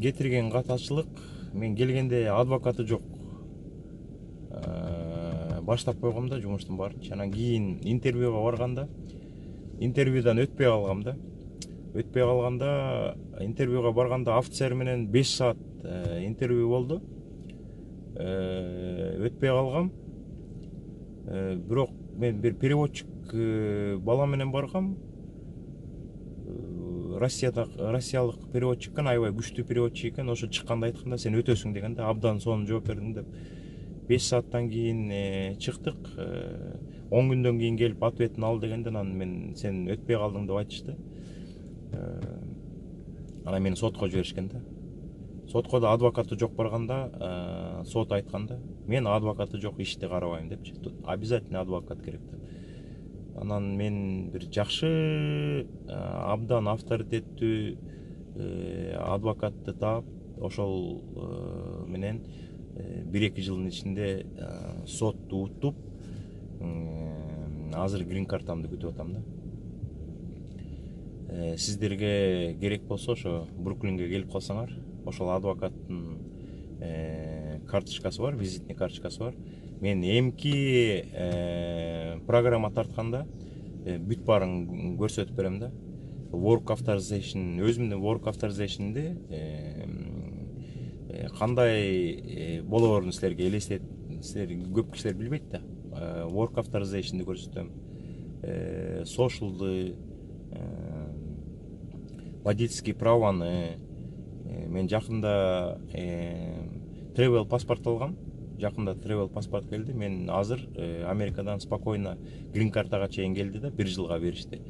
кетирген катачылык, мен келгенде адвокаты жок. Баштап койгом да жумуштун баарын. Анан кийин интервьюга барганда, интервьюдан өтпөй калгам да. Өтпөй калганда, интервьюга барганда офицер менен 5 саат интервью болду. Өтпөй калгам. Бирок мен бир переводчик бала менен баргам. Россиялык переводчик экен, аябай күчтүү переводчик экен. Ошо чыкканда айтканда, сен өтөсүң дегенде, абдан сонун жооп бердим деп. 5 сааттан кийин чыктык. 10 күндөн кийин келип ответин ал дегенде, анан мен сен өтпөй калдың деп айтышты. Анан мени сотко жиберишкен да. Сотко да адвокаты жок барганда, сот айтканда, мен адвокаты жок ишти карабайм депчи. Обязательно адвокат керек деп. Анан мен бир жакшы, абдан авторитеттүү адвокатты таап, ошол менен 1-2 жылдын ичинде сотту уттуп, азыр грин картамды күтүп атам да. Сиздерге керек болсо ошо Бруклинге келип калсаңар, ошол адвокаттын карточкасы бар, визитный карточкасы бар. Мен эмки программа тартканда бүт баарын көрсөтүп берем да. Work authorization, өзүмдүн work authorization'ди кандай болоорун силерге элестет, силер көп кишилер билбейт да. Work authorization'ди көрсөтөм. Social'ды, водительский праваны, мен жакында travel паспорт алгам. Жакында travel паспорт келди. Мен азыр Америкадан спокойно грин картага чейин келди да, 1 жылга беришти.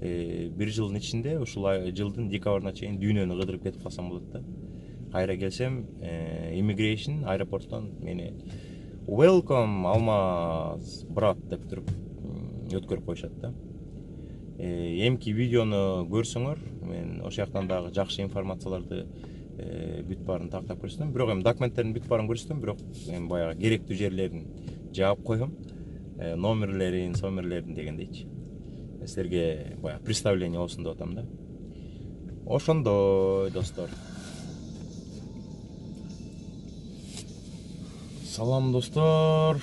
1 жылдын ичинде, ушул жылдын декабрына чейин дүйнөнү кыдырып кетип калсам болот да. Кайра келсем, immigration аэропорттон мени welcome Алмаз брат деп туруп өткөрүп коюшат да. Эмки видеону көрсөңөр, мен ошол жактан дагы жакшы информацияларды бүт баарын тактап көрсөтөм. Бирок эми документтердин бүт баарын көрсөтөм, бирок эми баягы керектүү жерлерин жаап коем. Номерлерин дегендейчи. Силерге баягы представление болсун деп атам да. Ошондой достор. Салам достор.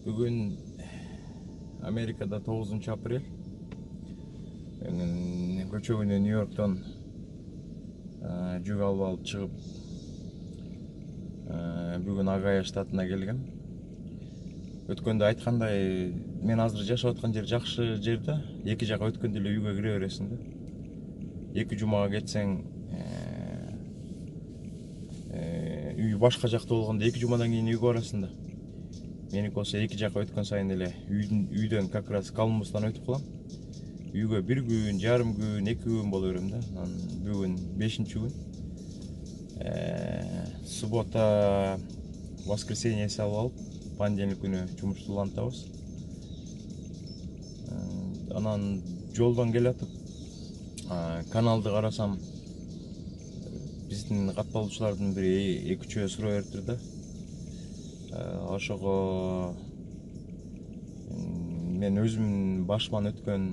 Бүгүн Америкада 9 апрель. Мен көчөгүнө Нью-Йорктон жүк алып чыгып, бүгүн Огайо штатына келгем. Өткөндө айткандай, мен азыр жашап аткан жер жакшы жер да. Эки жака өткөндө эле үйгө кире бересиң да. 2 жумага кетсең, үй башка жакта болгондо 2 жумадан кийин үйгө барасың да. Меники болсо 2 жака өткөн сайын эле үйдөн как раз Колумбустан өтүп калам. Үйгө 1 күн, жарым күн, 2 күн боло берем да. Бүгүн 5-чи күн. Суббота, воскресенье салып алып, понедельник күнү жумушту улантабыз. Анан жолдон келатып, каналды карасам, биздин катталуучулардын бири 2-3 суроо бериптир да. Ошого мен өзүмдүн башыман өткөн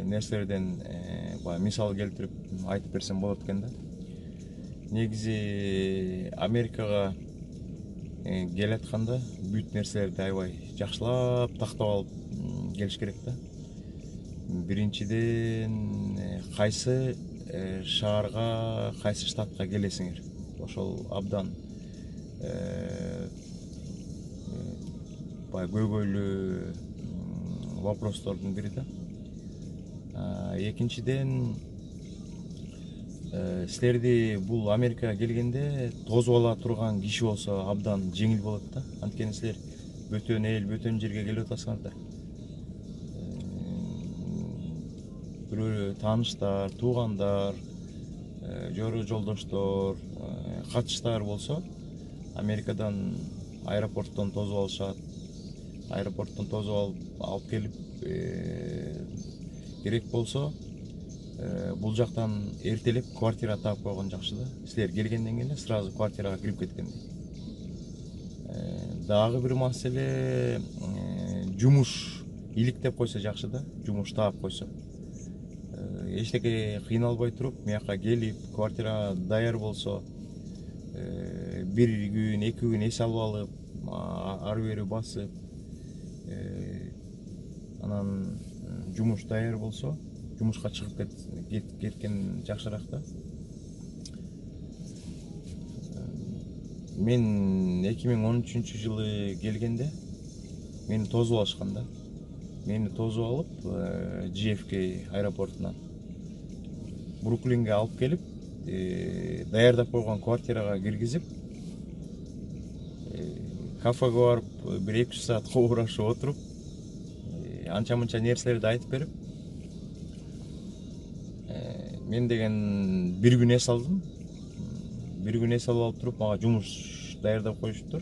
нерселерден мисал келтирип айтып берсем болот экен да. Негизи Америкага келатканда бүт нерселерди аябай жакшылап тактап алып келиш керек да. Биринчиден кайсы шаарга, кайсы штатка келесиңер. Ошол абдан көйгөйлүү вопростордун бири да. Экинчиден, силерди бул Америкага келгенде тозуп ала турган киши болсо абдан жеңил болот да. Анткени силер бөтөн эл, бөтөн жерге келип атасыңар да. Бирөө тааныштар, туугандар, жору жолдоштор, катыштар болсо Америкадан аэропорттон тозуп алышат. Аэропорттон тозуп алып келип керек болсо бул жактан эртелеп квартира таап койгон жакшы да. Силер келгенден кийин сразу квартирага кирип кеткендей. Дагы бир маселе, жумуш иликтеп койсо жакшы да, жумуш таап койсо. эчтеке кыйналбай туруп мuyакка келип квартирага даяр болсо бир күн 2 күн эс алып алып ары бери басып анан жумуш даяр болсо жумушка чыгып кеткен жакшыраак да. Мен 2013-жылы келгенде мени тосуп алышкан да. Мени тосуп алып JFK аэропортунан Бруклинге алып келип даярдап койгон квартирага киргизип кафеге барып 1-2 саат кобурашып отуруп анча мынча нерселерди айтып берип мен деген бир күн эс алдым. Бир күн эс алып туруп мага жумуш даярдап коюшуптур.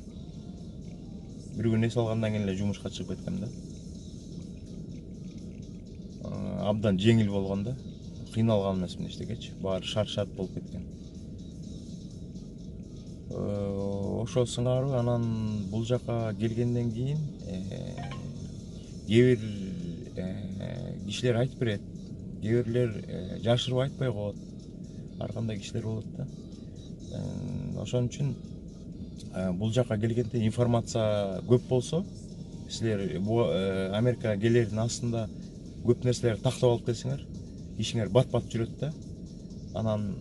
Бир күн эс алгандан кийин эле жумушка чыгып кеткем да. Абдан жеңил болгон да. Кыйналган эмесмин эчтекечи. Баары шарт болуп кеткен. Ошо сыңаруу анан бул жака келгенден кийин кээ бир кишилер айтып берет. Кээ бирлер жашырып айтпай коет. Ар кандай кишилер болот да. Ошон үчүн бул жака келгенде информация көп болсо, силер Америкага келердин астында көп нерселерди тактап алып келсеңер, ишиңер бат-бат жүрөт да. Анан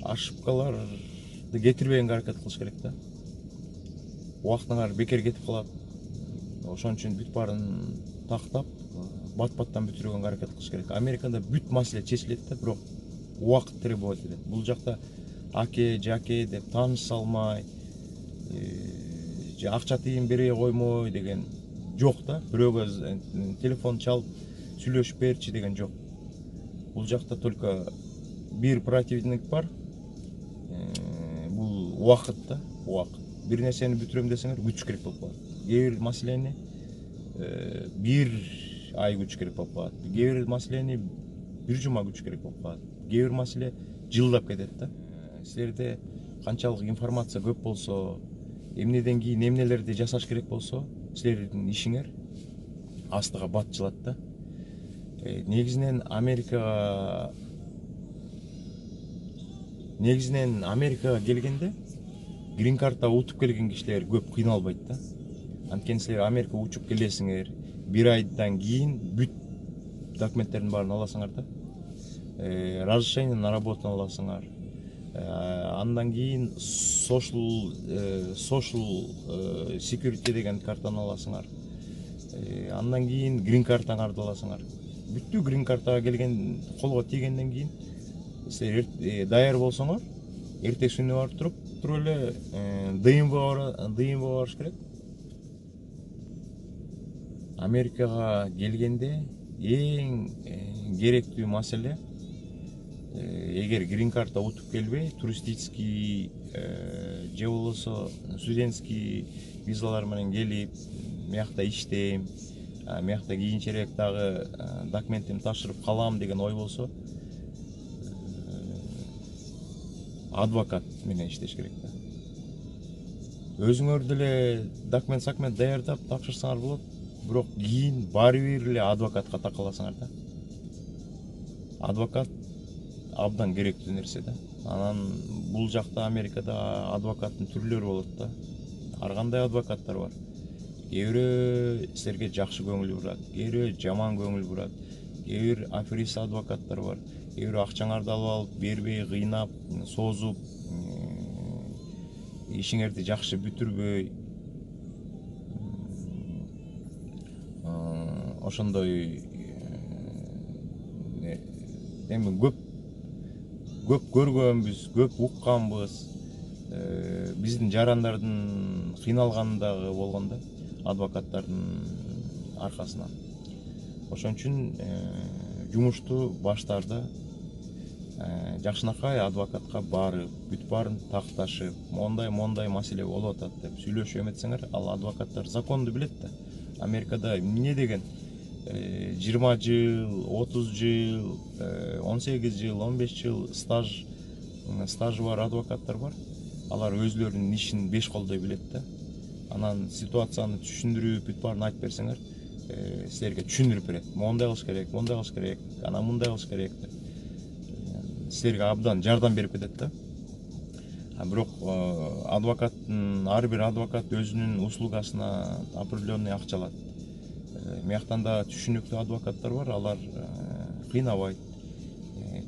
ошибкаларды кетирбегенге аракет кылыш керек да. Убактыңар бекер кетип калат. Ошон үчүн бүт баарын тактап, бат-баттан бүтүргөнгө аракет кылыш керек. Америкада бүт маселе чечилет да, бирок убакыт требовать этет. Бул жакта аке, жаке деп тааныша алмай, же акча тыйын бере коймой деген жок да. Бирөөгө телефон чалып сүйлөшүп берчи деген жок. Бул жакта только бир противник бар. Бул убакыт да, убакыт. Бир нерсени бүтүрөм десеңер күтүш керек болуп калат. Кээ бир маселени бир ай күтүш керек болуп калат. Кээ бир маселени бир жума күтүш керек болуп калат. Кээ бир маселе жылдап кетет да. Силерде канчалык информация көп болсо, эмнеден кийин эмнелерди жасаш керек болсо, силердин ишиңер астыга бат жылат да. Негизинен Америкага келгенде грин карта утуп келген кишилер көп кыйналбайт да. Анткени силер Америкага учуп келесиңер, бир айдан кийин бүт документтердин баарын аласыңар да. Разрешение на работу аласыңар. Андан кийин social security деген картаны аласыңар. Андан кийин грин картаңарды аласыңар. Бүттү грин картага келген, колго тийгенден кийин силер даяр болсоңор, эртеси күнү барып туруп эле ДМВга барыш керек. Америкага келгенде эң керектүү маселе, эгер грин карта утуп келбей, туристический же болбосо студентский визалар менен келип, мыякта иштейм, мыякта кийинчерээк дагы документимди тапшырып калам деген ой болсо, адвокат менен иштеш керек да. Өзүңөр деле документ даярдап тапшырсаңар болот, бирок кийин баары бир эле адвокатка такаласыңар да. Адвокат абдан керектүү нерсе да. Анан бул жакта Америкада адвокаттын түрлөрү болот да. Ар кандай адвокаттар бар. Кээ бирөө силерге жакшы көңүл бурат, кээ бирөө жаман көңүл бурат, кээ бир аферист адвокаттар бар. Кээ бирөө акчаңарды алып алып, бербей, кыйнап, созуп, ишиңерди жакшы бүтүрбөй, ошондой эми көп көргөнбүз, көп укканбыз. Биздин жарандардын кыйналганы дагы болгон да, адвокаттардын аркасынан. Ошон үчүн жумушту баштарда жакшынакай адвокатка барып, бүт баарын такташып, мондай маселе болуп атат деп сүйлөшүп эметсеңер, ал адвокаттар законду билет да. Америкада эмне деген 20 жыл, 30 жыл, 18 жыл, 15 жыл стажы бар адвокаттар бар. Алар өзлөрүнүн ишин беш колдой билет да. Анан ситуацияны түшүндүрүп, бүт баарын айтып берсеңер, силерге түшүндүрүп берет. Мондай кылыш керек, мондай кылыш керек, анан мындай кылыш керек деп. Силерге абдан жардам берип кетет да. Бирок адвокаттын ар бир адвокат өзүнүн услугасына определенный акча алат. Мияктан да түшүнүктүү адвокаттар бар, алар кыйнабайт.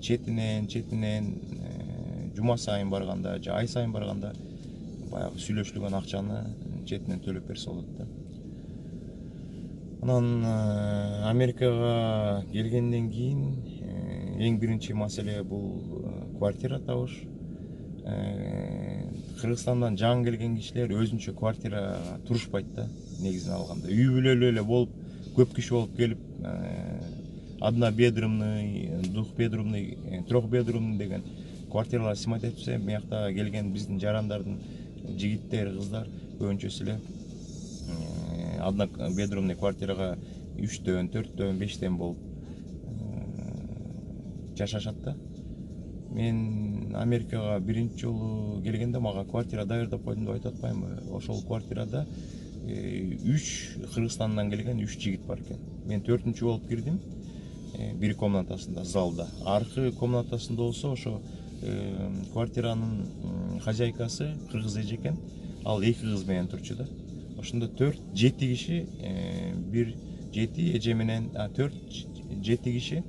Четинен жума сайын барганда же ай сайын барганда баягы сүйлөшүлгөн акчаны четинен төлөп берсе болот да. Анан Америкага келгенден кийин эң биринчи маселе бул квартира табыш. Кыргызстандан жаңы келген кишилер өзүнчө квартирага турушпайт да, негизин алганда. Үй бүлөлүү эле болуп, көп киши болуп келип, однобедрумный, двухбедрумный, трехбедрумный деген квартиралар снимать этсе, биякта келген биздин жарандардын жигиттер, кыздар көбүнчөсү эле однобедрумный квартирага 3-дөн, 4-дөн, 5-ден болуп жашашат да. Мен Америкага биринчи жолу келгенде мага квартира даярдап койдум деп айтып атпаймынбы? Ошол квартирада 3 Кыргызстандан келген 3 жигит бар экен. Мен 4-нчү болуп кирдим. Бир комнатасында, залда. Аркы комнатасында болсо ошо квартиранын хозяйкасы кыргыз эже экен. Ал 2 кыз менен турчу да. Ошондо 4-7 киши, 1-7 эже менен 4-7 киши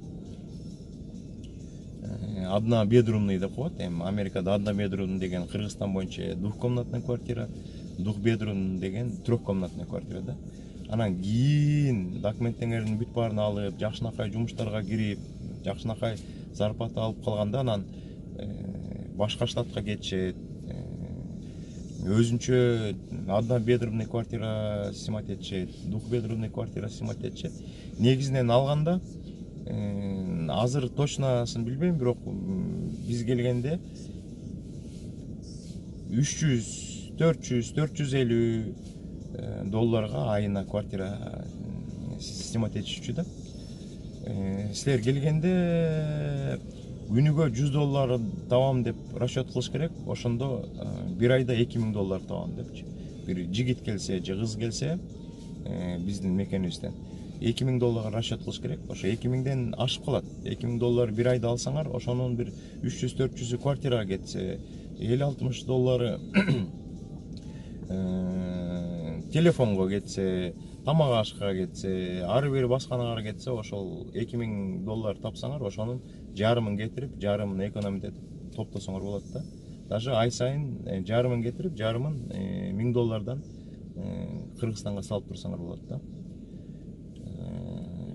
однобедрумный деп коет. Америкада однобедрумный деген Кыргызстан боюнча двухкомнатный квартира, двухбедрумный деген трехкомнатный квартира да. Анан кийин документтерин бүт баарын алып, жакшынакай жумуштарга кирип, жакшынакай зарплата алып калганда анан башка штатка кетишет. Өзүнчө однобедрумный квартира снимать этишет, двухбедрумный квартира снимать этишет. Негизинен алганда азыр точносын билбейм, бирок биз келгенде 300, 400, 450 долларга айына квартира снимать этишчү да. Силер келгенде күнүгө 100 доллар табам деп расчет кылыш керек. Ошондо бир айда 2000 доллар табам депчи. Бир жигит келсе же кыз келсе биздин мекенибизден 2000 долларга расчет кылыш керек. Ошо 2000ден ашып калат. 2000 доллар бир айда алсаңар, ошонун бир 300-400 квартирага кетсе, 50-60 доллары телефонго кетсе, тамак ашка кетсе, ар бир басканага кетсе, ошол 2000 доллар тапсаңар, ошонун жарымын кетирип, жарымын экономить этип топтосоңор болот да. Даже ай сайын жарымын кетирип, жарымын 1000 доллардан Кыргызстанга салып турсаңар болот да.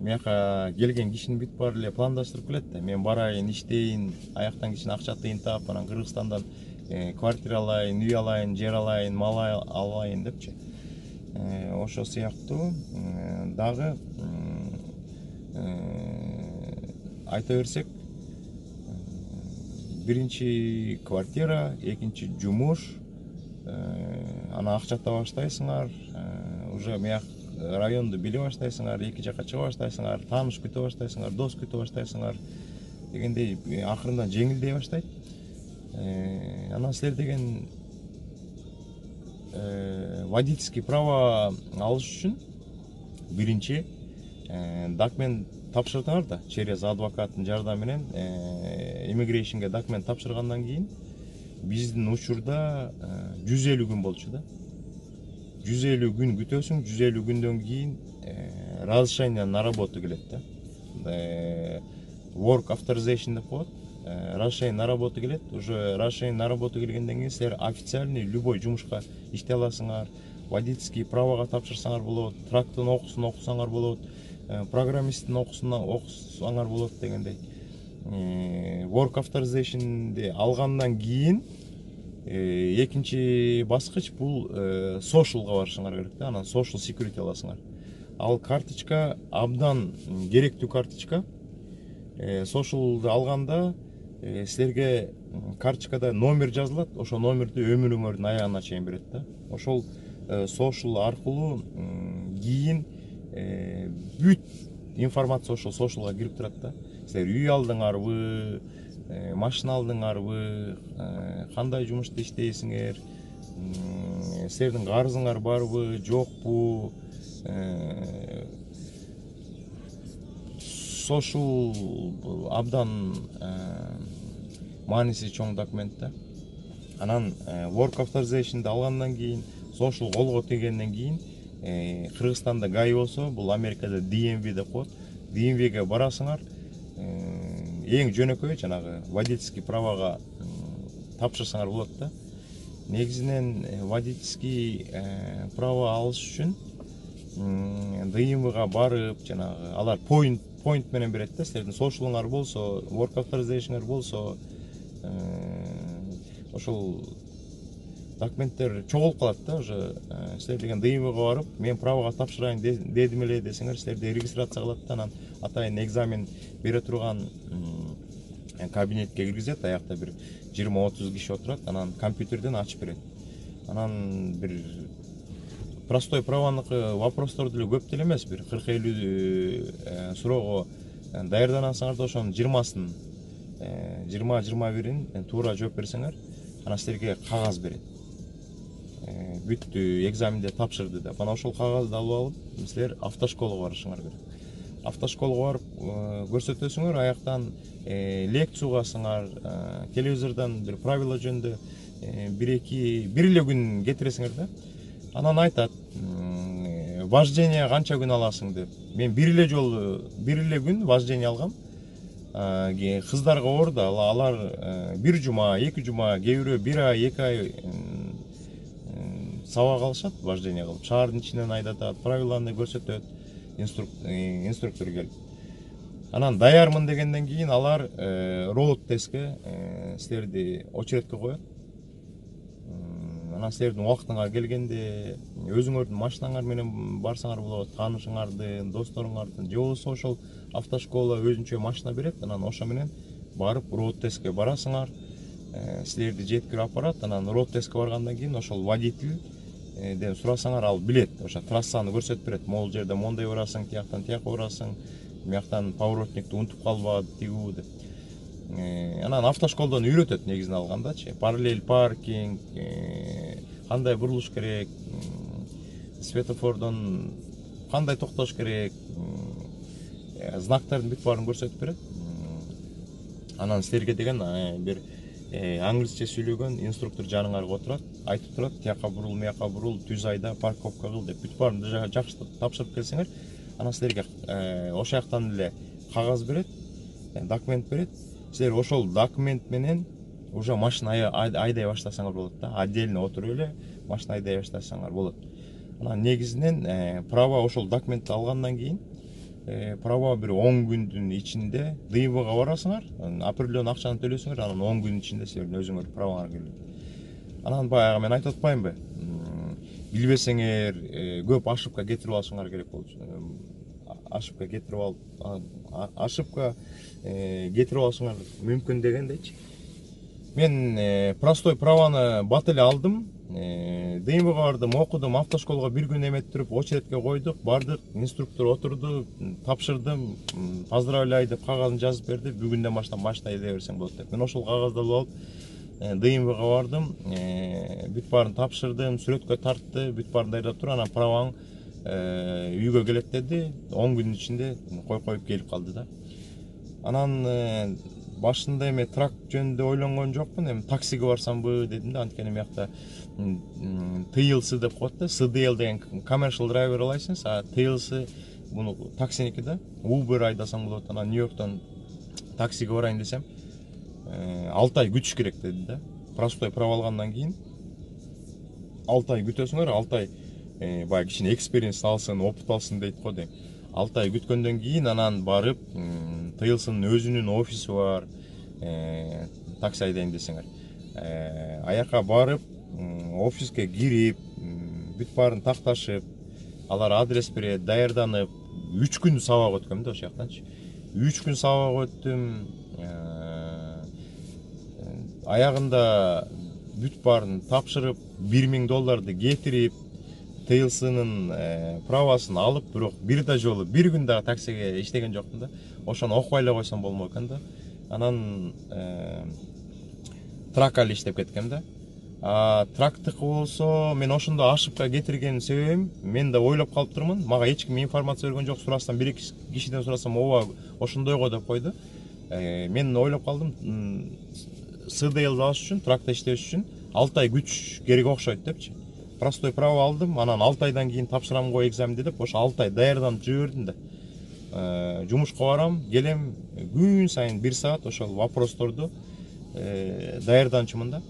Мияка келген кишинин бүт баары эле пландаштырып келет да. Мен барайын, иштейин, аяктан кийин акча тыйын таап, анан Кыргызстандан квартира алайын, үй алайын, жер алайын, мал алайын депчи. Ошо сыяктуу дагы айта берсек, биринчи квартира, экинчи жумуш, ана акча таба баштайсыңар, уже мияк районду биле баштайсыңар, эки жака чыга баштайсыңар, тааныш күтө баштайсыңар, дос күтө баштайсыңар дегендей акырындан жеңилдей баштайт. Анан силер деген водительский право алыш үчүн биринчи документ тапшырдыңар да, через адвокаттын жардамы менен иммигрейшнге документ тапшыргандан кийин биздин учурда 150 күн болчу да. 150 күн күтөсүң, 150 күндөн кийин разрешение на работу келет да. Work authorization деп коет. Разрешение на работу келет. Уже разрешение на работу келгенден кийин силер официальный любой жумушка иштей аласыңар. Водительский правога тапшырсаңар болот, трактын окуусун окусаңар болот, программисттин окуусун окусаңар болот дегендей. Work authorization'ди алгандан кийин экинчи баскыч бул socialга барышыңар керек да. Анан social security аласыңар. Ал карточка абдан керектүү карточка. Social'ды алганда силерге карточкада номер жазылат, ошол номерди өмүрүңөрдүн аягына чейин берет да. Ошол social аркылуу кийин бүт информация ошол socialга кирип турат да. Силер үй алдыңарбы, машина алдыңарбы, кандай жумушта иштейсиңер, силердин карызыңар барбы, жокпу, social абдан мааниси чоң документ да. Анан work authorization'ды алгандан кийин, social колго тийгенден кийин Кыргызстанда гай болсо, бул Америкада DMV деп коет. DMV-ге барасыңар, эң жөнөкөй жанагы водительский правага тапшырсаңар болот да. Негизинен водительский право алыш үчүн DMV-га барып, жанагы алар point менен берет да. Силердин social'ыңар болсо, work authorization'ыңар болсо, ошол документтер чогулуп калат да. Уже силер деген DMV-га барып, мен правага тапшырайын дедим эле десеңер, силерди регистрация кылат да, анан атайын экзамен бере турган кабинетке киргизет, аякта бир 20-30 киши отурат, анан компьютерден ачып берет. Анан бир простой праваныкы вопросторду эле көп деле эмес, бир 40-50 суроого даярданасыңар да, ошонун 20-сын 20-21-ин туура жооп берсеңер, анан силерге кагаз берет. Бүттү, экзаменде тапшырды деп. Анан ошол кагазды алып алып, силер автошколага барышыңар керек. Автошколага барып көрсөтөсүңөр, аяктан лекция угасыңар, телевизордон бир правила жөнүндө бир эле күн кетиресиңер да. Анан айтат, вождение канча күн аласың деп. Мен бир эле күн вождение алгам. Кыздарга оор да, алар бир жума, 2 жума, кээ бирөө 1 ай, 2 ай сабак алышат, вождение кылып. Шаардын ичинен айдатат, правиланы көрсөтөт, инструктор келип. Анан даярмын дегенден кийин алар роуд тестке силерди очередке коет. Анан силердин убактыңар келгенде өзүңөрдүн машинаңар менен барсаңар болот, таанышыңардын, досторуңардын, же болбосо ошол автошкола өзүнчө машина берет, анан ошо менен барып роуд тестке барасыңар. Силерди жеткирип алып барат, анан роуд тестке баргандан кийин ошол водительден сурасаңар, ал билет, ошо трассаны көрсөтүп берет. Могул жерде мондай барасың, тияктан тияка барасың, мияктан поворотникти унутуп калба, тигүү деп. Анан автошколдон үйрөтөт негизинен алгандачы. Параллель паркинг, кандай бурулуш керек, светофордон кандай токтош керек, знактардын бүт баарын көрсөтүп берет. Анан силерге деген бир англисче сүйлөгөн инструктор жаныңарга отурат, айтып турат, тияка бурул, мияка бурул, түз айда, парковка кыл деп. Бүт баарын жакшы тапшырып келсеңер, анан силерге ошол жактан эле кагаз берет, документ берет. Силер ошол документ менен уже машина айдай баштасаңар болот да. Отдельно отуруп эле машина айдай баштасаңар болот. Анан негизинен права ошол документти алгандан кийин права бир 10 күндүн ичинде ДМВ-га барасыңар, определенный акчаны төлөсүңөр, анан 10 күндүн ичинде силердин өзүңөр праваңар келет. Анан баягы мен айтып атпаймынбы? Билбесеңер көп ошибка кетирип алышыңар керек болчу. Ошибка кетирип алышыңар мүмкүн дегендейчи. Мен простой праваны бат эле алдым. ДМВ-га бардым, окудум, автошколго бир күн эметип туруп, очередке койдук, бардык, инструктор отурду, тапшырдым, поздравляй деп кагазын жазып берди. Бүгүндөн баштап машина айдай берсең болот деп. Мен ошол кагазды алып ДМВ-га бардым, бүт баарын тапшырдым, сүрөткө тартты, бүт баарын даярдап туруп, анан праваң үйгө келет деди. 10 күндүн ичинде коюп келип калды да. Анан башында эме трак жөнүндө ойлонгон жокмун, эми таксиге барсамбы дедим да, анткени мыякта TLC деп коет да, CDL деген commercial driver license, а TLC буну таксиники да, Uber айдасаң болот. Анан Нью-Йорктон таксиге барайын десем, 6 ай күтүш керек деди да. Простой права алгандан кийин 6 ай күтөсүңөр, 6 ай баягы кичине экспириенс алсын, опыт алсын дейт го дейм. 6 ай күткөндөн кийин анан барып TLC'нын өзүнүн офиси бар, такси айдайын десеңер. Аяка барып, офиске кирип, бүт баарын такташып, алар адрес берет, даярданып, 3 күн сабак өткөм да ошол жактанчы. 3 күн сабак өттүм. Аягында бүт баарын тапшырып, $1000 кетирип, TLC'нын правасын алып, бирок бир да жолу бир күн дагы таксиге иштеген жокмун да. Ошону окуй эле койсом болмок экен да. Анан тракали иштеп кеткем да. Трактыкы болсо мен ошондо ашыпка кетирген себебим, мен да ойлоп калып турмун, мага эч ким информация берген жок. Сурасам, бир эки кишиден сурасам, ооба ошондойго деп койду. Мен ойлоп калдым, СДЛ алыш үчүн, тракта иштеш үчүн 6 ай күч керек окшойт депчи. Простой право алдым, анан 6 айдан кийин тапшырам го экзаменди деп, ошо 6 ай даярданып жибердим да. Жумушка барам, келем, күн сайын 1 саат ошол вопросторду даярданчумун да.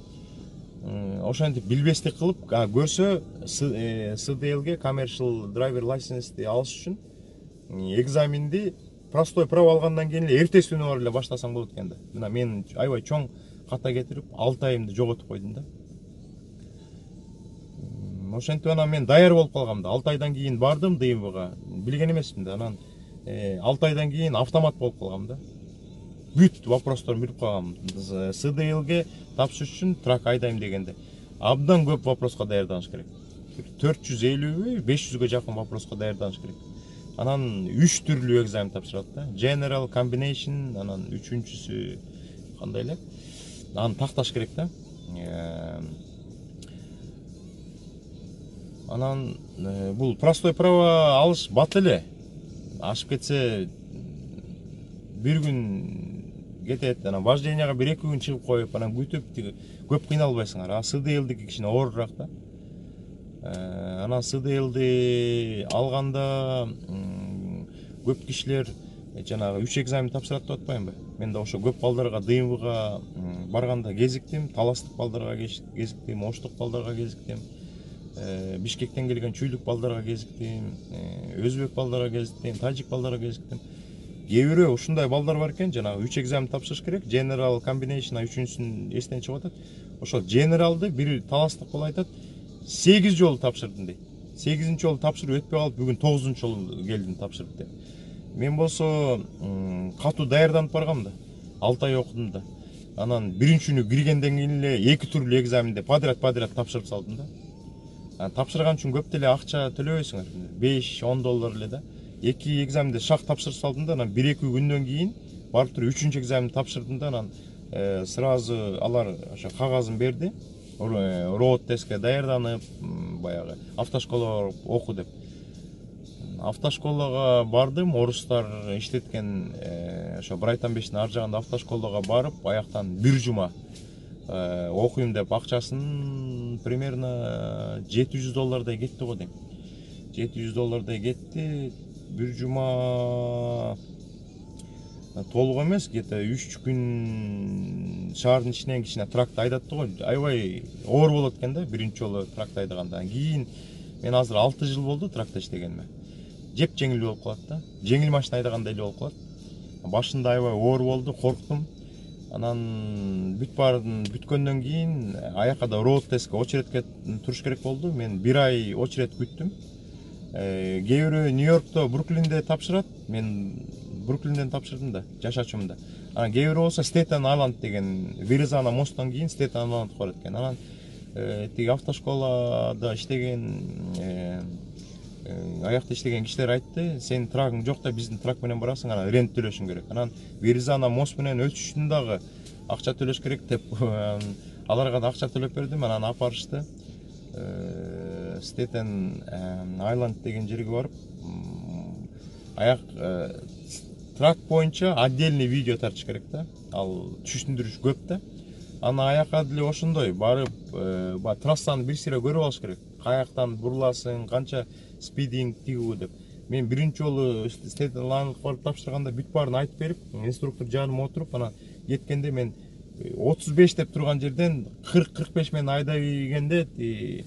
Ошентип билбестик кылып, көрсө СДЛге commercial driver license'ти алыш үчүн экзаменди простой право алгандан кийин эле эртеси күнү барып эле баштасаң болот экен да. Мына мен аябай чоң ката кетирип 6 айымды жоготуп койдум да. Ошентип анан мен даяр болуп калгам да. 6 айдан кийин бардым ДМВга. Билген эмесмин да. Анан 6 айдан кийин автомат болуп калгам да. Бүт вопросторун билип калгам. СДЛге тапшырыш үчүн трак айдайм дегенде абдан көп вопроска даярданыш керек. 450 500ге жакын вопроска даярданыш керек. Анан 3 түрлүү экзамен тапшырат да. General, Combination, анан үчүнчүсү кандай эле? Аны такташ керек да. Анан бул простой право алыш бат эле. Ашып кетсе бир күн кетет, анан вожденияга 1-2 күн чыгып коюп, анан күтүп көп кыйналбайсыңар. СДЛдики кичине оорураак да. Анан СДЛди алганда көп кишилер жанагы 3 экзамен тапшырат деп атпаймынбы? Мен да ошо көп балдарга ДМВга барганда кезиктим, таластык балдарга кезиктим, оштук балдарга кезиктим. Бишкектен келген чүйлүк балдарга кезиктим, өзбек балдарга кезиктим, тажик балдарга кезиктим. Кээ бирөө ушундай балдар бар экен, жанагы 3 экзамен тапшырыш керек, General, Combination, үчүнчүсүн эстен чыгып атат. Ошол Generalды бир таластык бала айтат, 8 жолу тапшырдым дейт. 8-нчи жолу тапшырып өтпөй калып, бүгүн 9-нчы жолу келдим тапшырып деп. Мен болсо катуу даярданып баргам да. 6 ай окудум да. Анан биринчи күнү киргенден кийин эле 2 түрлүү экзаменди подряд тапшырып салдым да. Тапшырган үчүн көп деле акча төлөбөйсүңөр. 5-10 доллар эле да. 2 экзаменди шак тапшырып салдым да, анан 1-2 күндөн кийин барып туруп 3-чү экзаменди тапшырдым да, анан сразу алар ошо кагазын берди. Роуд тестке даярданып, баягы автошколага оку деп. Автошколага бардым, орустар иштеткен ошо Брайтан бештин ар жагында автошколага барып, аяктан 1 жума окуйм деп акчасын примерно 700 доллардай кетти го дейм. 700 доллардай кетти. 1 жума толук эмес, где-то 3 күн шаардын ичинен кичине тракт айдатты го. Аябай оор болот экен да, биринчи жолу тракт айдагандан кийин. Мен азыр 6 жыл болду тракта иштегениме. Жеп жеңил болуп калат да. Жеңил машина айдагандай эле болуп калат. Башында аябай оор болду, корктум. Анан бүткөндөн кийин аякка да роуд тестке очередке туруш керек болду. Мен 1 ай очеред күттүм. Кээ бирөө Нью-Йоркто, Бруклинде тапшырат. Мен Бруклинден тапшырдым да, жашачумда. Анан кээ бирөө болсо Стейтен Айланд деген Веризана мосттон кийин Стейтен Айланд барат экен. Анан тиги автошколада иштеген аякта иштеген кишилер айтты, сенин трагың жок да, биздин трак менен барасың, анан рент төлөшүң керек. Анан Веризана мост менен өтүш үчүн дагы акча төлөш керек деп аларга да акча төлөп бердим. Анан апарышты. Стейтен Айланд деген жерге барып, аяк трак боюнча отдельный видео тартыш керек да. Ал түшүндүрүш көп да. Аны аякка деле ошондой барып, трассаны бир сыйра көрүп алыш керек. Каяктан буруласың, канча спидинг тигүү деп. Мен биринчи жолу Стейтен Айландга барып тапшырганда бүт баарын айтып берип, инструктор жаныма отуруп, анан кеткенде мен 35 деп турган жерден 40-45 мен айдай бергенде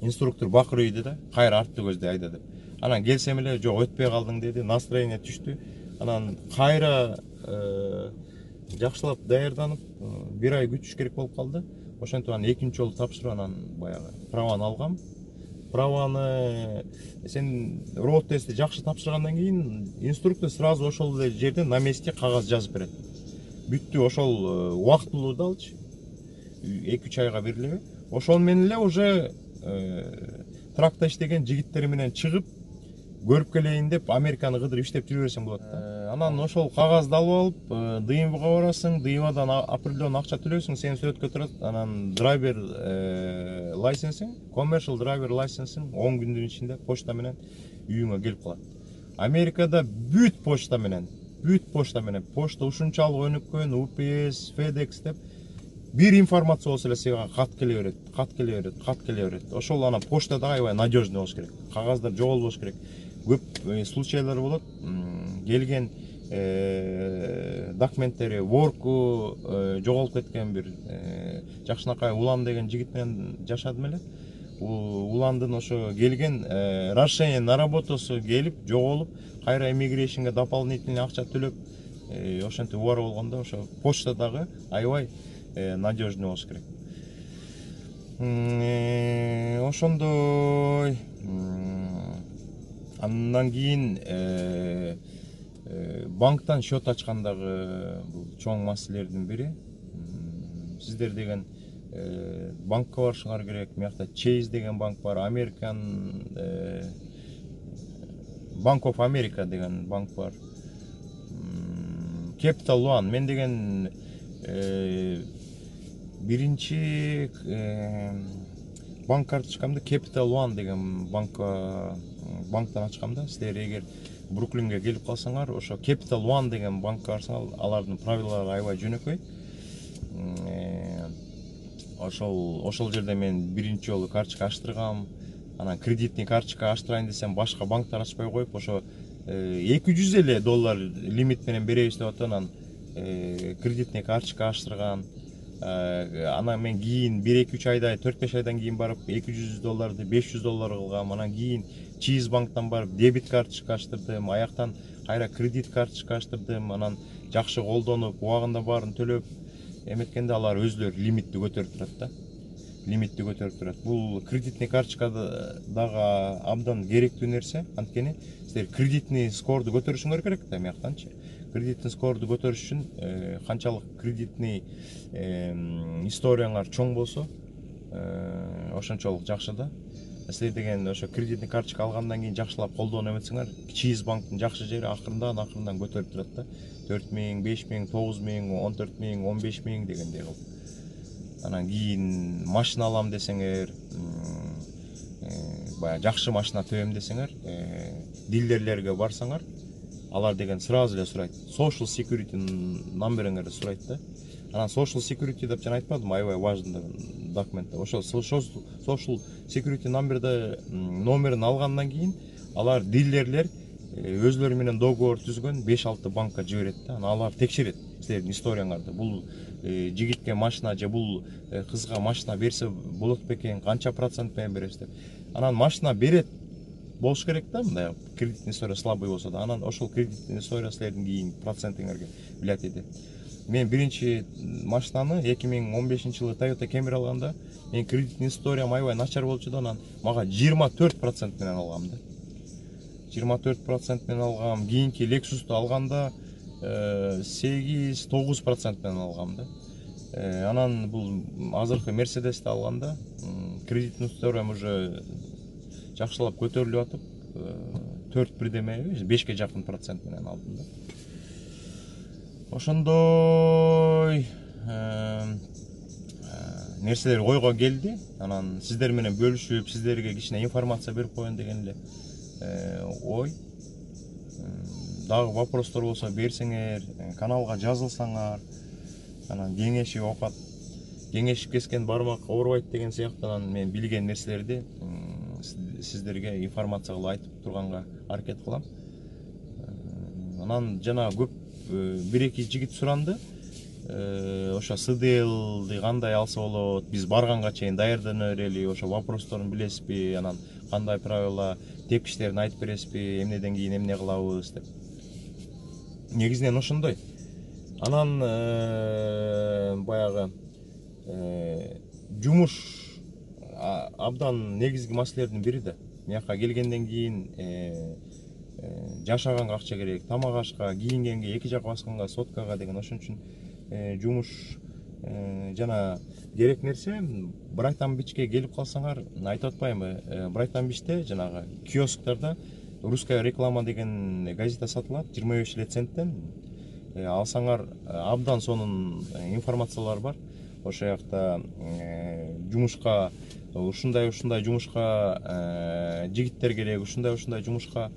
инструктор бакырып ийди да, кайра артты көздөй айда деп. Анан келсем эле, жок өтпөй калдың деди, настроение түштү. Анан кайра жакшылап даярданып, 1 ай күтүш керек болуп калды. Ошентип анан экинчи жолу тапшырып, анан баягы праваны алгам. Праваны сен роуд тестти жакшы тапшыргандан кийин инструктор сразу ошол эле жерден на месте кагаз жазып берет. Бүттү, ошол убактылуу да алчы. 2-3 айга берилеби. Ошол менен эле уже тракта иштеген жигиттер менен чыгып көрүп келейин деп Американы кыдырып иштеп жүрө берсең болот да. Анан ошол кагазды алып алып, ДМВга барасың, ДМВдан определенный акча төлөйсүң, сени сүрөткө турат. Анан драйвер лайсенсиң, commercial driver лайсенсиң 10 күндүн ичинде почта менен үйүңө келип калат. Америкада бүт почта менен, почта ушунчалык өнүккөн, UPS, FedEx деп бир информация болсо эле сага кат келе берет. Ошол анан почтада аябай надежный болуш керек. Кагаздар жоголбош керек. Көп случайлар болот. Келген документтери ворку жоголуп кеткен бир жакшынакай Улан деген жигит менен жашадым эле. Уландын ошо келген расширение на работосу келип жоголуп, кайра иммигрейшнге дополнительный акча төлөп, ошентип убар болгондо ошо почтадагы аябай надежный болуш керек. Ошондой. Андан кийин банктан счет ачкандагы бул чоң маселелердин бири. Сиздер деген банкка барышыңар керек. Мыякта Chase деген банк бар, Bank of America деген банк бар. Capital One, мен деген биринчи банк карточкамды Capital One деген банктан ачкам да. Сиздер эгер Бруклинге келип калсаңар, ошо Capital One деген банкка барсаңар, алардын правилалары аябай жөнөкөй. Ошол жерде мен биринчи жолу карточка ачтыргам. Анан кредитный карточка ачтырайын десем, башка банктар ачпай коюп, ошо $200 лимит менен беребиз деп атат. Анан кредитный карточка ачтырган. Анан мен кийин 1-2-3 айда, 4-5 айдан кийин барып $200 $500 кылгам. Анан кийин Чиз банктан барып дебит карточка ачтырдым, аяктан кайра кредит карточка ачтырдым. Анан жакшы колдонуп, убагында баарын төлөп эметкенде алар өзлөрү лимитти көтөрүп турат да. Бул кредитный карточкадагы абдан керектүү нерсе. Анткени сиздер кредитный скорду көтөрүшүңөр керек да, мыяктанчы. Кредитный скорду көтөрүш үчүн канчалык кредитный историяңар чоң болсо, ошончолук жакшы да. Сиздер деген ошо кредитный карточка алгандан кийин жакшылап колдонуп эметсеңер, Чиз банктын жакшы жери акырындан көтөрүп турат да. 4000, 5000, 9000, 14000, 15000 дегендей кылып. Анан кийин машина алам десеңер, баягы жакшы машина төбөм десеңер, дилерлерге барсаңар, алар деген сразу эле сурайт. Social security номериңерди сурайт да. Анан social security деп жана айтпадым, аябай важный документ. Ошол social security номерин алгандан кийин алар дилерлер өзлөрү менен договор түзгөн 5-6 банкка жиберет да. Анан алар текшерет силердин историяңарды. Бул жигитке машина же бул кызга машина берсе болот бекен, канча процент менен беребиз деп. Анан машина берет болуш керек да, мындай кредитный история слабый болсо да. Анан ошол кредитный история силердин кийин процентиңерге влиять этет. Мен биринчи машинаны 2015-жылы Toyota Camry алганда, мен кредитный историям аябай начар болчу да, анан мага 24% менен алгам да. 24% менен алгам. Кийинки Lexus'ты алганда 8-9% менен алгам да. Анан бул азыркы Mercedes'ти алганда кредитный историям уже жакшылап көтөрүлүп атып, 4,5-ке жакын процент менен алдым да. Ошондой нерселер ойго келди. Анан сиздер менен бөлүшүп, сиздерге кичине информация берип коеюн деген эле ой. Дагы вопростор болсо берсеңер, каналга жазылсаңар, анан кеңешип окат, кеңешип кескен бармак оорубайт деген сыяктан мен билген нерселерди сиздерге информация кылып айтып турганга аракет кылам. Анан жана көп 1-2 жигит суранды. Ошо СДЛди кандай алса болот, биз барганга чейин даярдана берели, ошо вопросторун билесизби, анан кандай правила, тепкичтерин айтып бересизби, эмнеден кийин эмне кылабыз деп. Негизинен ошондой. Анан баягы жумуш абдан негизги маселелердин бири да. Мияка келгенден кийин жашаганга акча керек, тамак ашка, кийингенге, эки жак басканга, соткага деген, ошон үчүн жумуш жана керек нерсе. Брайтан Бичке келип калсаңар, айтып атпаймынбы, Брайтан Бичте жанагы киосктарда Русская реклама деген газета сатылат 25 лет центтен. Алсаңар абдан сонун информациялар бар. Ошол жакта жумушка ушундай жумушка жигиттер керек, ушундай жумушка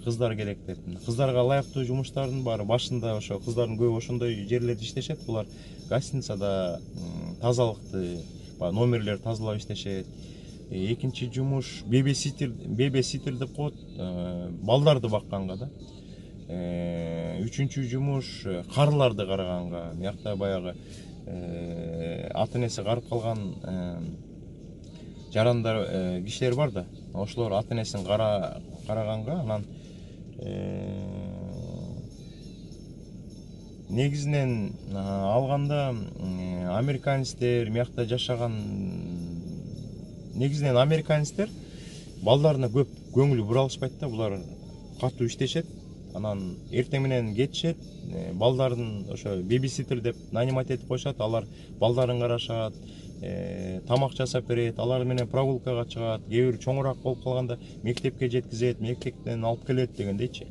кыздар керек деп. Кыздарга ылайыктуу жумуштардын баары башында ошо кыздардын көбү ошондой жерлерде иштешет. Булар гостиницада тазалыкты, номерлер тазалап иштешет. Экинчи жумуш бебиситер деп коет, балдарды бакканга да. Үчүнчү жумуш карыларды караганга. Биякта баягы ата энеси карып калган жарандар кишилер бар да. Ошолор ата энесин караганга, анан негизинен алганда американецтер биякта жашаган, негизинен американецтер балдарына көп көңүл бура алышпайт да. Булар катуу иштешет, анан эртең менен кетишет, балдарын ошо бебиситер деп нанимать этип коюшат, алар балдарын карашат, тамак жасап берет, алар менен прогулкага чыгат, кээ бир чоңураак болуп калганда мектепке жеткизет, мектептен алып келет дегендейчи.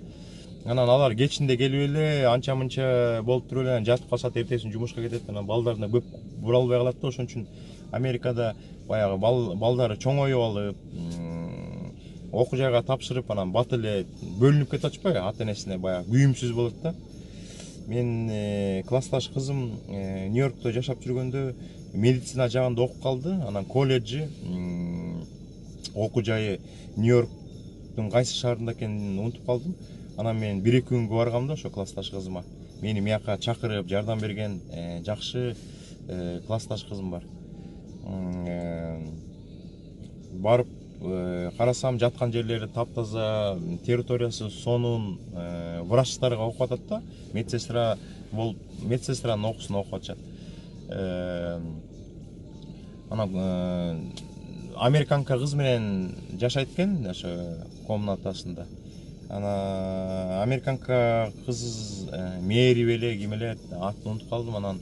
Анан алар кечинде келип эле анча мынча болуп туруп эле жатып калсат, эртесин жумушка кетет, анан балдарына көп бура албай калат да. Ошон үчүн Америкада баягы балдары чоңоюп алып, окуу жайга тапшырып, анан бат эле бөлүнүп кетип атышпайбы, ата энесине баягы күйүмсүз болот да. Мен классташ кызым Нью-Йоркто жашап жүргөндө медицина жагында окуп калды. Анан колледжи, окуу жайы Нью-Йорктун кайсы шаарында экенин унутуп калдым. Анан мен 1-2 күнгө баргам да ошо классташ кызыма. Мени мияка чакырып жардам берген жакшы классташ кызым бар. Барып карасам, жаткан жерлери таптаза, территориясы сонун, врачтарга окуп атат да, медсестра болуп, медсестранын окуусун окуп атышат. Анан американка кыз менен жашайт экен ошо комнатасында. Ана американка кыз Мэри беле ким эле, атын унутуп калдым. Анан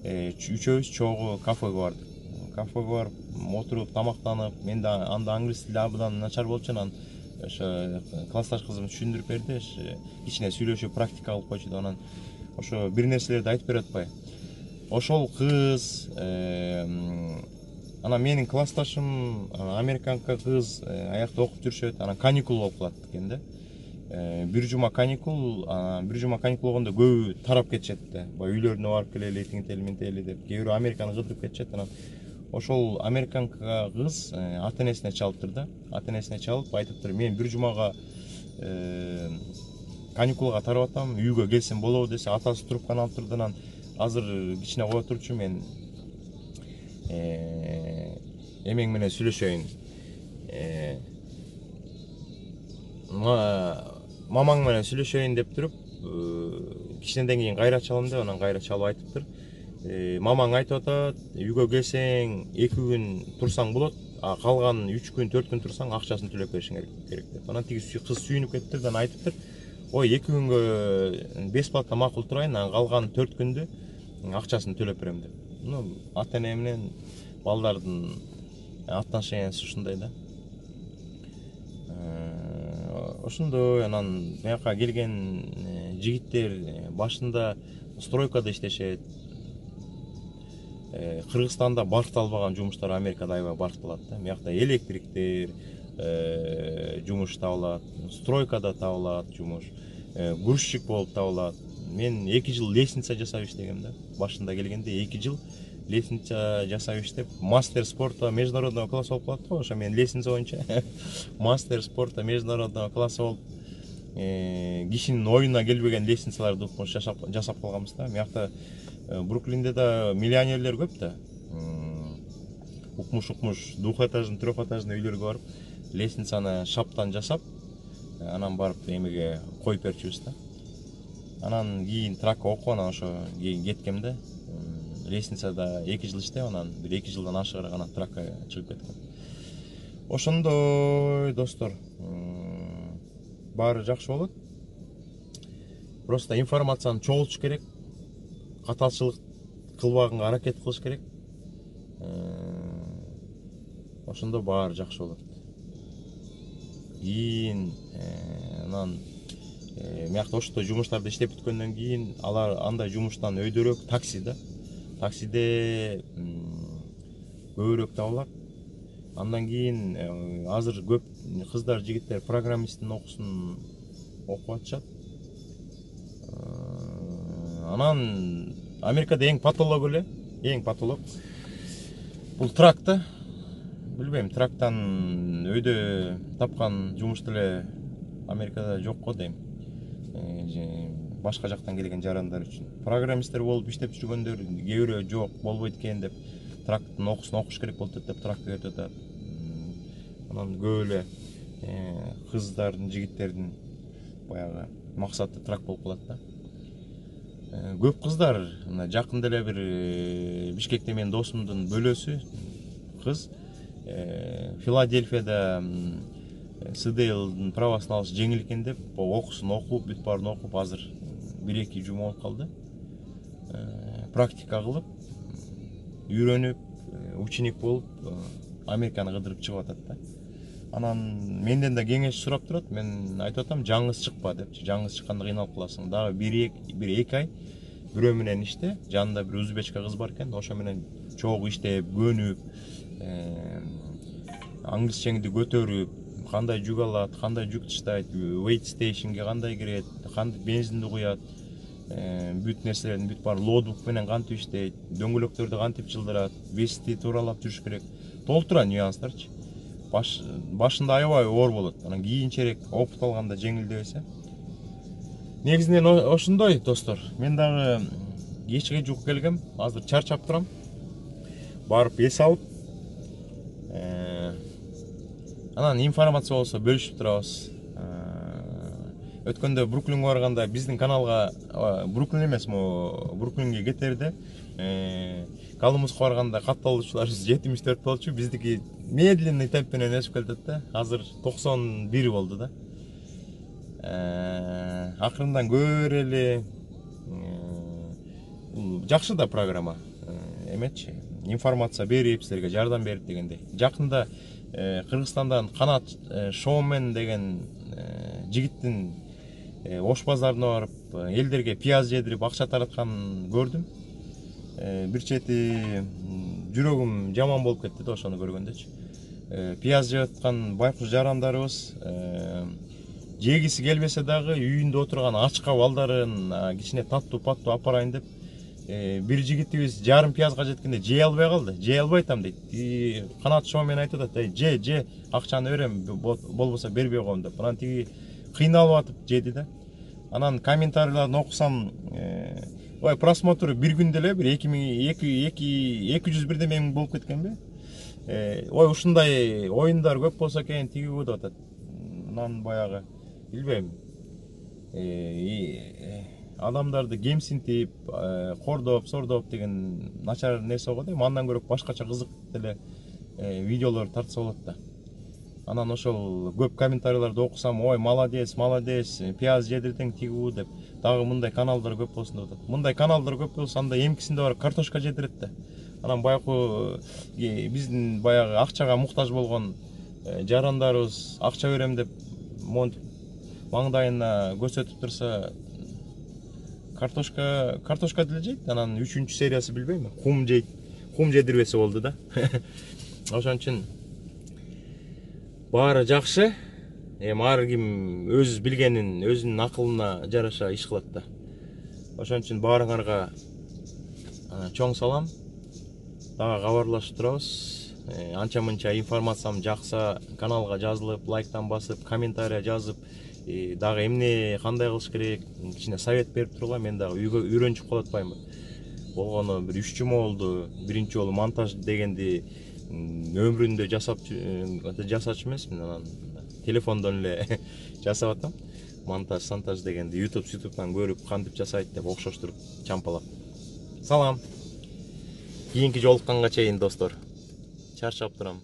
үчөөбүз чогуу кафеге бардык. Кафеге барып отуруп тамактанып, мен да анда англис тили абдан начар болчу, анан ошо классташ кызым түшүндүрүп берди, кичине сүйлөшүп практика кылып койчу да. Анан ошо бир нерселерди айтып берип атпайбы. Ошол кыз, анан менин классташым американка кыз аякта окуп жүрүшөт. Анан каникул болуп калат экен да. Бир жума каникул болгондо көбү тарап кетишет да. Баягы үйлөрүнө барып келели, тиңтели ментели деп, кээ бирөө Американы кыдырып кетишет. Анан ошол американка кыз ата энесине чалыптыр да. Ата энесине чалып айтыптыр: "Мен бир жумага каникулга тарап атам, үйгө келсем болобу?" десе, атасы трубканы алып турду. Анан азыр кичине кое турчу, мен эмең менен сүйлөшөйүн, мамаң менен сүйлөшөйүн деп туруп, кичинеден кийин кайра чалам деп, анан кайра чалып айтыптыр: "Мамаң айтып атат, үйгө келсең 2 күн турсаң болот, а калган 3 күн, 4 күн турсаң акчасын төлөп беришиң керек" деп. Анан тиги кыз сүйүнүп кетиптир да, айтыптыр: "Ой, 2 күнгө бесплатно макул турайын, анан калган 4 күндү акчасын төлөп берем" деп. Ата эне менен балдардын отношениясы ушундай да. Ошондой. Анан бияка келген жигиттер башында стройкада иштешет. Кыргызстанда баркталбаган жумуштар Америкада аябай баркталат да. Биякта электриктер жумуш табылат, стройкада табылат жумуш, грузчик болуп табылат. Мен 2 жыл лестница жасап иштегем да. Башында келгенде 2 жыл лестница жасап иштеп, мастер спорта международного класса болуп калат го. Ошо мен лестница боюнча мастер спорта международного класса болуп, кишинин оюна келбеген лестницаларды жасап калганбыз да. Биякта Бруклинде да миллионерлер көп да. Укмуш двухэтажный, трехэтажный үйлөргө барып, лестницаны шаптан жасап, анан барып эмеге коюп берчүбүз да. Анан кийин тракка окуп, анан ошо кийин кеткем да. Лестницада 2 жыл иштеп, анан бир 2 жылдан ашыгыраак анан тракка чыгып кеткем. Ошондой достор, баары жакшы болот. Просто информацияны чогултуш керек. Каталчылык кылбаганга аракет кылыш керек. Ошондо баары жакшы болот. Кийин Анан мыякта ошто жумуштарды иштеп бүткөндөн кийин алар андай жумуштан өйдөрөөк таксиде көбүрөөк табылат. Андан кийин азыр көп кыздар жигиттер программисттин окуусун окуп атышат. Анан Америкада эң патолог бул трак да. Билбейм, трактан өйдө тапкан жумуш деле Америкада жок го дейм. Башка жактан келген жарандар үчүн. Программисттер болуп иштеп жүргөндөр кээ бирөө жок болбойт экен деп трактын окуусун окуш керек болуп деп тракка өтүп атат. Анан көп эле кыздардын, жигиттердин баягы максаты трак болуп калат да. Көп кыздар, жакында эле бир Бишкекте менин досумдун бөлөсү кыз Филадельфияда СДЛдын правасын алыш жеңил экен деп окуусун окуп, бүт баарын окуп, азыр 1-2 жума болуп калды. Практика кылып, үйрөнүп, ученик болуп, Американы кыдырып чыгып атат да. Анан менден да кеңеш сурап турат. Мен айтып атам, жаңыз чыкпа деп. Жаңыз чыкканда кыйналып каласың. Дагы 1-2 ай бирөө менен иште. Жанында бир узбечка кыз бар экен. Ошо менен чогуу иштеп, көнүп, аңгыз-чеңди көтөрүп, кандай жүк алат, кандай жүк таштайт, weight stationге кандай кирет, кандай бензинди куят, бүт нерселердин бүт баарын лоудбук менен кантип иштейт, дөңгөлөктөрдү кантип жылдырат, вести тууралап жүрүш керек. Толтура нюанстарчы. Башында аябай оор болот. Анан кийинчерээк опыт алганда жеңилдебесе. Негизинен ошондой, достор. Мен дагы кечке жук келгем. Азыр чарчап турам. Барып эс алып, анан информация болсо бөлүшүп турабыз. Өткөндө Бруклинге барганда биздин каналга, Бруклин эмес, Бруклинге кетерде Колумбуско барганда катталуучуларыбыз 74 болчу. Биздики медленный темп менен өсүп келатат да. Азыр 91 болду да. Акырындан көрели. Жакшы да программа. Эметчи, информация берип, силерге жардам берип дегендей. Жакында Кыргызстандан Канат Шоумен деген жигиттин Ош базарына барып, элдерге пияз жедирип, акча таратканын көрдүм. Бир чети жүрөгүм жаман болуп кетти да ошону көргөндөчү. Пияз жеп аткан байкуш жарандарыбыз жегиси келбесе дагы үйүндө отурган ачка балдарын кичине таттуу апарайын деп бир жигитибиз жарым пиязга жеткенде жей албай калды. Жей албай атам дейт. Канат Шоумен айтып атат, же акчаны берем, болбосо бербей коем деп. Анан тиги кыйналып атып жеди да. Анан комментарийлерди окусам, ой, просмотру бир күндө эле бир 200 бирдеме миң болуп кеткенби? Ой, ушундай оюндар көп болсо экен, тиги деп атат. Анан баягы, билбейм, адамдарды кемсинтип, кордоп, сордоп деген начар нерсе го дейм. Андан көрө башкача кызык деле видеолор тартса болот да. Анан ошол көп комментарийлерди окусам, ой, молодец, пияз жедиртең тигүү деп, дагы мындай каналдар көп болсун деп атат. Мындай каналдар көп болсо, анда эмкисинде барып картошка жедирет да. Анан байку биздин баягы акчага муктаж болгон жарандарыбыз акча берем деп монтип маңдайына көрсөтүп турса, картошка деле жейт. Анан 3-чү сериясы билбейм, кум жейт. Кум жедирбесе болду да. Ошон үчүн баары жакшы. Ар ким өз билгенин, өзүнүн акылына жараша иш кылат да. Ошон үчүн баарыңарга чоң салам. Дагы кабарлашып турабыз. Анча-мынча информациям жакса, каналга жазылып, лайктан басып, комментарий жазып, дагы эмне кандай кылыш керек, кичине совет берип тургула. Мен дагы үйгө үйрөнчүп калып атпаймынбы. Болгону бир 3 жума болду. Биринчи жолу монтаж дегенди өмүрүндө жасачу эмесмин. Анан телефондон эле жасап атам. Монтаж дегенди YouTube-дан көрүп, кантип жасайт деп окшоштуруп, чампалап. Салам. Кийинки жолукканга чейин, достор. Чарчап турам.